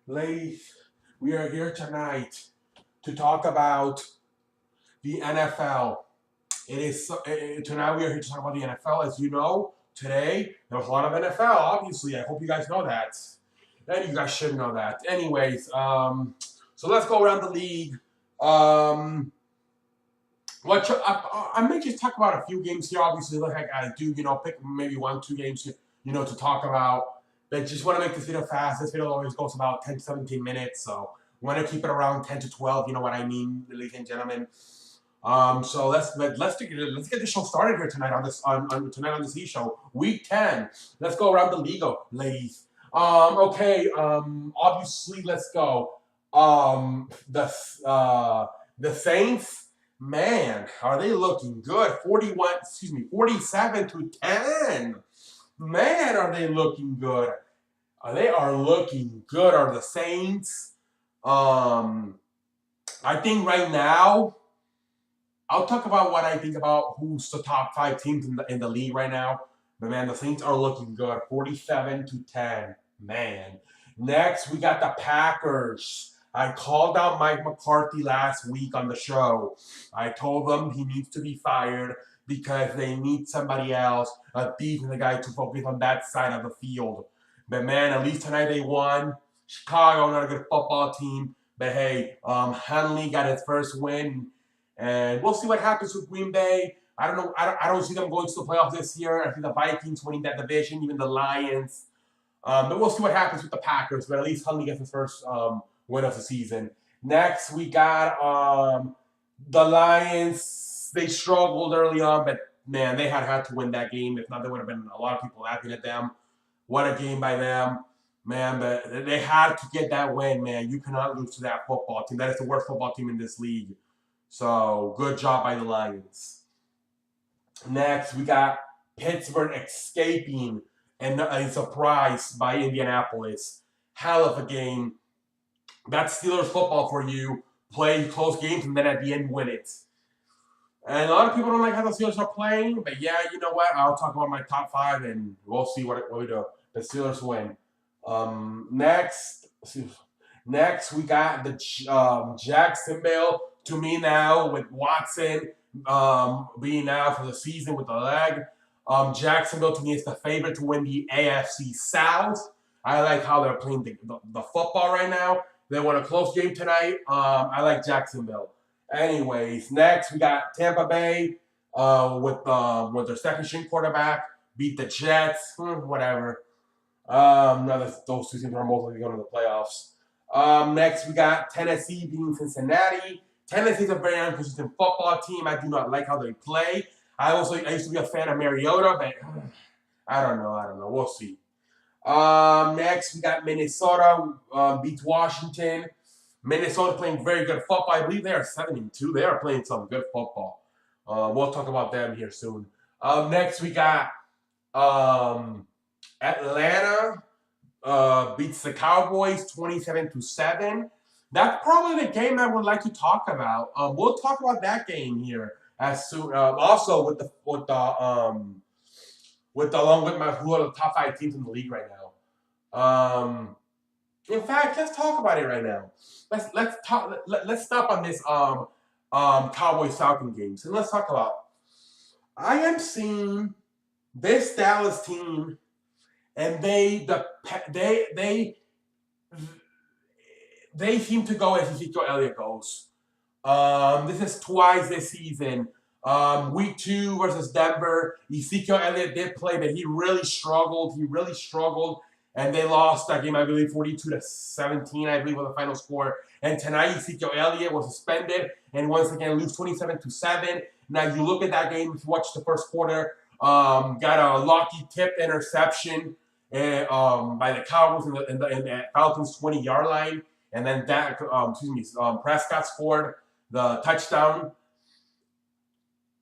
Ladies, we are here tonight to talk about the NFL. Tonight we are here to talk about the NFL. As you know, today there was a lot of NFL. Obviously, I hope you guys know that, and you guys should know that. Anyways, so let's go around the league. Um, I may just talk about a few games here. Obviously, like I do, pick maybe 1, 2 games, to talk about. But just want to make this video fast. This video always goes about 10 to 17 minutes, so want to keep it around 10 to 12. You know what I mean, ladies and gentlemen. So let's get the show started here tonight on this E show, Week 10. Let's go around the league, ladies. Okay. Obviously, let's go. The Saints. Man, are they looking good? 47-10. Man, are they looking good? They are looking good. Are the Saints? I think right now, I'll talk about what I think about who's the top 5 teams in the league right now. But man, the Saints are looking good. 47-10. Man. Next, we got the Packers. I called out Mike McCarthy last week on the show. I told them he needs to be fired because they need somebody else, a defensive guy, to focus on that side of the field. But man, at least tonight they won. Chicago, not a good football team. But hey, Huntley got his first win. And we'll see what happens with Green Bay. I don't know. I don't see them going to the playoffs this year. I think the Vikings winning that division, even the Lions. But we'll see what happens with the Packers. But at least Huntley gets his first win of the season. Next, we got the Lions. They struggled early on, but man, they had to win that game. If not, there would have been a lot of people laughing at them. What a game by them. Man, but they had to get that win, man. You cannot lose to that football team. That is the worst football team in this league. So, good job by the Lions. Next, we got Pittsburgh escaping and a surprise by Indianapolis. Hell of a game. That's Steelers football for you. Play close games and then at the end win it. And a lot of people don't like how the Steelers are playing, but yeah, you know what? I'll talk about my top 5 and we'll see what we do. The Steelers win. Next, we got the Jacksonville. To me now, with Watson being out for the season with the leg, Jacksonville to me is the favorite to win the AFC South. I like how they're playing the football right now. They won a close game tonight. I like Jacksonville. Anyways, next we got Tampa Bay with their second string quarterback beat the Jets. Whatever. Those 2 teams are most likely going to the playoffs. Next we got Tennessee beating Cincinnati. Tennessee's a very inconsistent football team. I do not like how they play. I used to be a fan of Mariota, but I don't know. We'll see. Next, we got Minnesota beats Washington. Minnesota playing very good football. I believe they are 7-2. They are playing some good football. We'll talk about them here soon. Next, we got Atlanta beats the Cowboys 27-7. That's probably the game I would like to talk about. We'll talk about that game here as soon. Also along with who are the top 5 teams in the league right now. In fact, let's talk about it right now. Let's stop on this Cowboys Falcons games and let's talk about. I am seeing this Dallas team, and they seem to go as Ezekiel Elliott goes. This is twice this season. Week 2 versus Denver, Ezekiel Elliott did play, but he really struggled. And they lost that game, I believe, 42-17, I believe, was the final score. And tonight, Ezekiel Elliott was suspended and once again lose 27-7. Now, you look at that game, if you watch the first quarter, got a lucky tip interception by the Cowboys in the Falcons 20-yard line. And then Prescott scored the touchdown.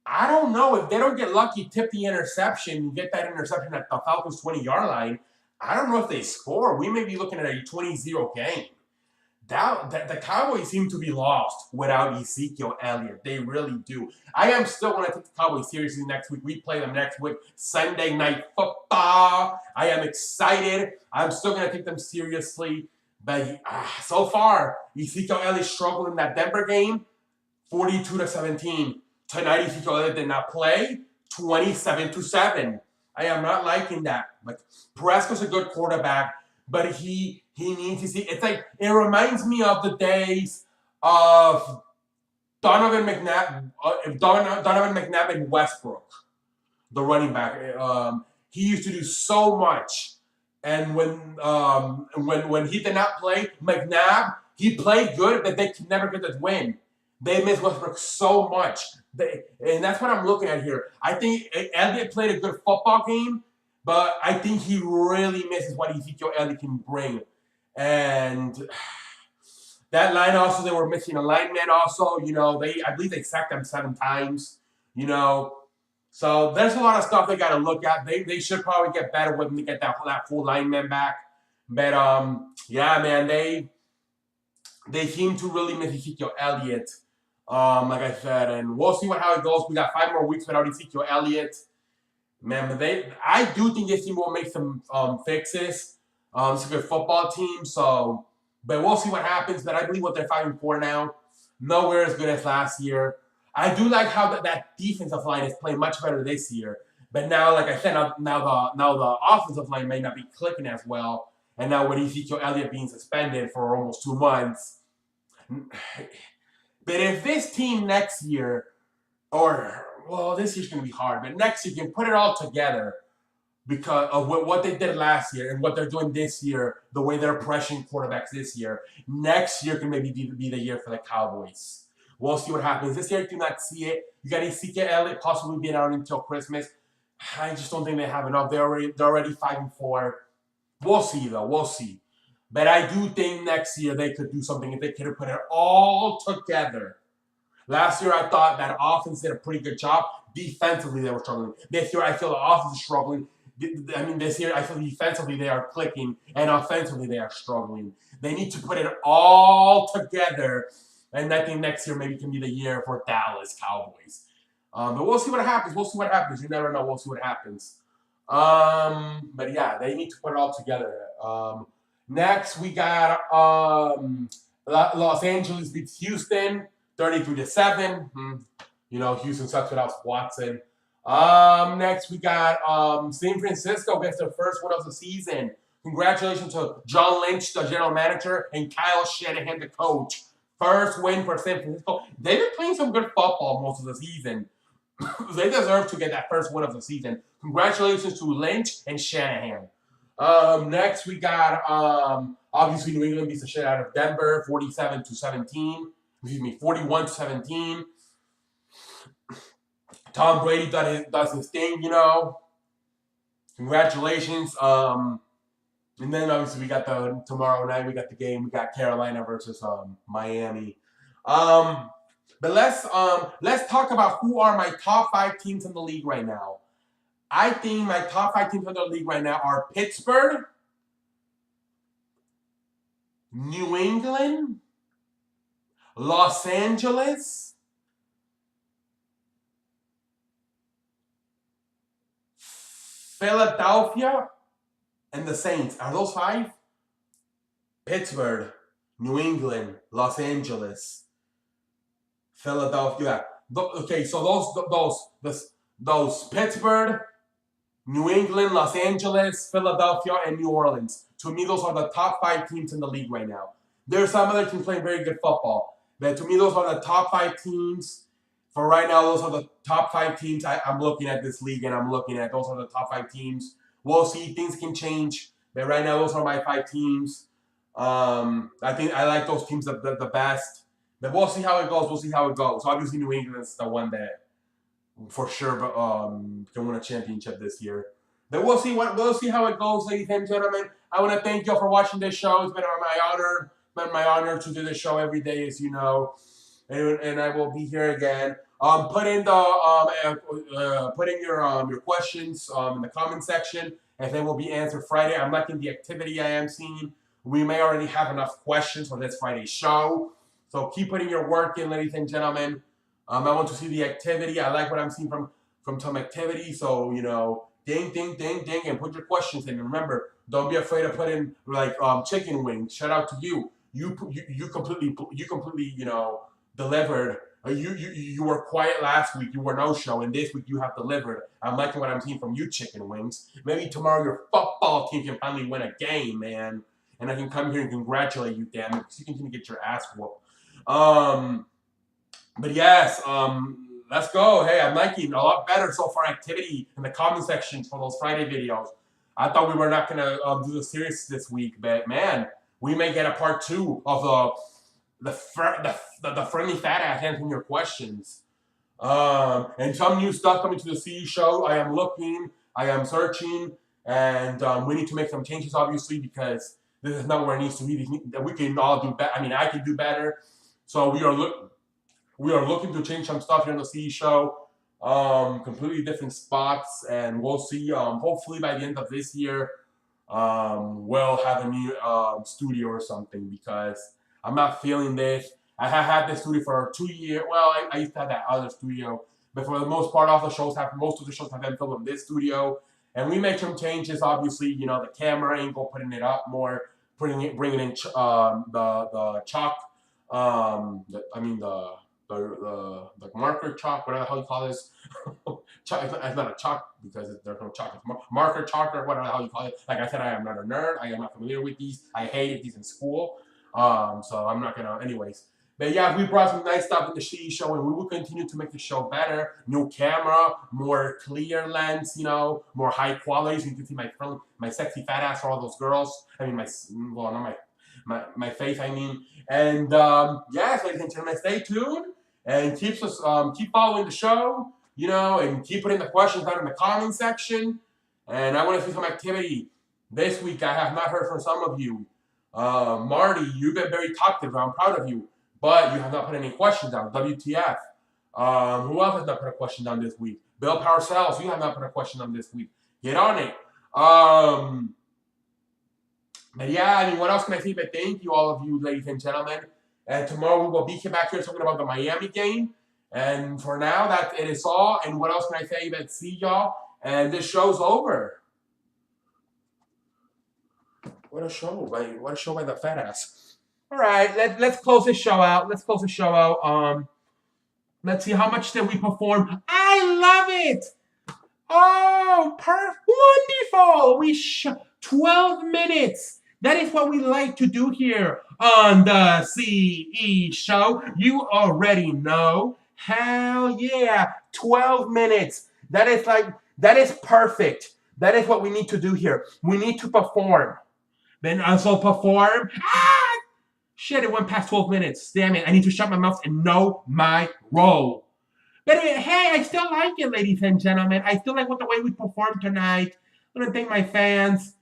I don't know if they don't get lucky, tip the interception, you get that interception at the Falcons 20-yard line. I don't know if they score. We may be looking at a 20-0 game. The Cowboys seem to be lost without Ezekiel Elliott. They really do. I am still going to take the Cowboys seriously next week. We play them next week, Sunday Night Football. I am excited. I'm still going to take them seriously. But so far, Ezekiel Elliott struggled in that Denver game, 42-17. Tonight, Ezekiel Elliott did not play, 27-7. I am not liking that. Like, Prescott's a good quarterback, but he needs to see. It's like, it reminds me of the days of Donovan McNabb and Westbrook, the running back. He used to do so much, and when he did not play, McNabb, he played good, but they could never get the win. They miss Westbrook so much, and that's what I'm looking at here. I think Elliott played a good football game, but I think he really misses what Ezekiel Elliott can bring, and that line also, they were missing a lineman also. I believe they sacked them 7 times. So there's a lot of stuff they got to look at. They should probably get better when they get that full lineman back. But yeah, man, they seem to really miss Ezekiel Elliott. Like I said, and we'll see how it goes. We got 5 more weeks without Ezekiel Elliott. Man, but I do think this team will make some fixes. It's a good football team, so. But we'll see what happens. But I believe what they're fighting for now, nowhere as good as last year. I do like how that defensive line is playing much better this year. But now, like I said, now the offensive line may not be clicking as well. And now with Ezekiel Elliott being suspended for almost 2 months. But if this team next year, this year's going to be hard, but next year can put it all together, because of what they did last year and what they're doing this year, the way they're pressuring quarterbacks this year, next year can maybe be the year for the Cowboys. We'll see what happens. This year, I do not see it. You got Ezekiel Elliott possibly being out until Christmas. I just don't think they have enough. They're already 5-4. We'll see, though. We'll see. But I do think next year they could do something if they could put it all together. Last year, I thought that offense did a pretty good job. Defensively, they were struggling. This year, I feel the offense is struggling. This year, I feel defensively they are clicking, and offensively they are struggling. They need to put it all together, and I think next year maybe can be the year for Dallas Cowboys. But we'll see what happens. You never know. We'll see what happens. But yeah, they need to put it all together. Next, we got Los Angeles beats Houston, 33-7. Houston sucks without Watson. Next, we got San Francisco gets their first win of the season. Congratulations to John Lynch, the general manager, and Kyle Shanahan, the coach. First win for San Francisco. They've been playing some good football most of the season. They deserve to get that first win of the season. Congratulations to Lynch and Shanahan. Next, we got obviously New England beats the shit out of Denver, 47-17. 41-17. Tom Brady does his thing, Congratulations. And then obviously we got tomorrow night we got the game. We got Carolina versus Miami. But let's talk about who are my top 5 teams in the league right now. I think my top 5 teams in the league right now are Pittsburgh, New England, Los Angeles, Philadelphia, and the Saints. Are those 5? Pittsburgh, New England, Los Angeles, Philadelphia. Okay, so those Pittsburgh, New England, Los Angeles, Philadelphia, and New Orleans. To me, those are the top 5 teams in the league right now. There are some other teams playing very good football, but to me, those are the top 5 teams. For right now, those are the top 5 teams I'm looking at this league, and I'm looking at. Those are the top 5 teams. We'll see. Things can change, but right now, those are my 5 teams. I think I like those teams the best, but we'll see how it goes. So obviously, New England is the one that for sure can win a championship this year. But we'll see how it goes, ladies and gentlemen. I want to thank you all for watching this show. It's been my honor to do this show every day, as you know, and I will be here again. Put in your questions in the comment section, and they will be answered Friday. I'm liking the activity I am seeing. We may already have enough questions for this Friday's show, so keep putting your work in, ladies and gentlemen. I want to see the activity. I like what I'm seeing from some activity. So, ding, ding, ding, ding, and put your questions in. And remember, Don't be afraid to put in like chicken wings. Shout out to you. You completely delivered. You were quiet last week. You were no show, and this week you have delivered. I'm liking what I'm seeing from you, chicken wings. Maybe tomorrow your football team can finally win a game, man, and I can come here and congratulate you, damn it, because you continue to get your ass whooped. But yes, let's go. Hey, I'm liking a lot better so far activity in the comment sections for those Friday videos. I thought we were not gonna do the series this week, but man, we may get a part 2 of the friendly fat ass answering your questions. And some new stuff coming to the CE show. I am looking, I am searching, and we need to make some changes, obviously, because this is not where it needs to be. We can all do better. I mean, I can do better. So we are looking to change some stuff here on the CE show. Completely different spots, and we'll see. Hopefully by the end of this year, we'll have a new studio or something, because I'm not feeling this. I have had this studio for 2 years. Well, I used to have that other studio, but for the most part, most of the shows have been filmed in this studio. And we made some changes. Obviously, the camera angle, putting it up more, bringing in the chalk. The marker chalk, whatever the hell you call this. Chalk, it's not a chalk because there's no chalk. It's marker chalk or whatever the hell you call it. Like I said, I am not a nerd. I am not familiar with these. I hated these in school. So I'm not gonna. Anyways. But yeah, we brought some nice stuff in the CE show, and we will continue to make the show better. New camera, more clear lens, more high quality, so you can see my sexy fat ass for all those girls. I mean, not my face, I mean. And yes, ladies and gentlemen, stay tuned and keep following the show, and keep putting the questions down in the comment section. And I want to see some activity this week. I have not heard from some of you. Marty, you've been very talkative. I'm proud of you, but you have not put any questions down. WTF? Who else has not put a question down this week? Bill Parcells, you have not put a question down this week. Get on it. But yeah, I mean, what else can I say? But thank you, all of you, ladies and gentlemen. And tomorrow we will be back here talking about the Miami game. And for now, it is all. And what else can I say? But see y'all. And this show's over. What a show by the fat ass. All right, let's close this show out. Let's see, how much did we perform? I love it. Oh, wonderful. 12 minutes. That is what we like to do here on the CE show. You already know. Hell yeah. 12 minutes. That is perfect. That is what we need to do here. We need to perform. Then also perform. Shit, it went past 12 minutes. Damn it. I need to shut my mouth and know my role. But hey, I still like it, ladies and gentlemen. I still like the way we performed tonight. I want to thank my fans.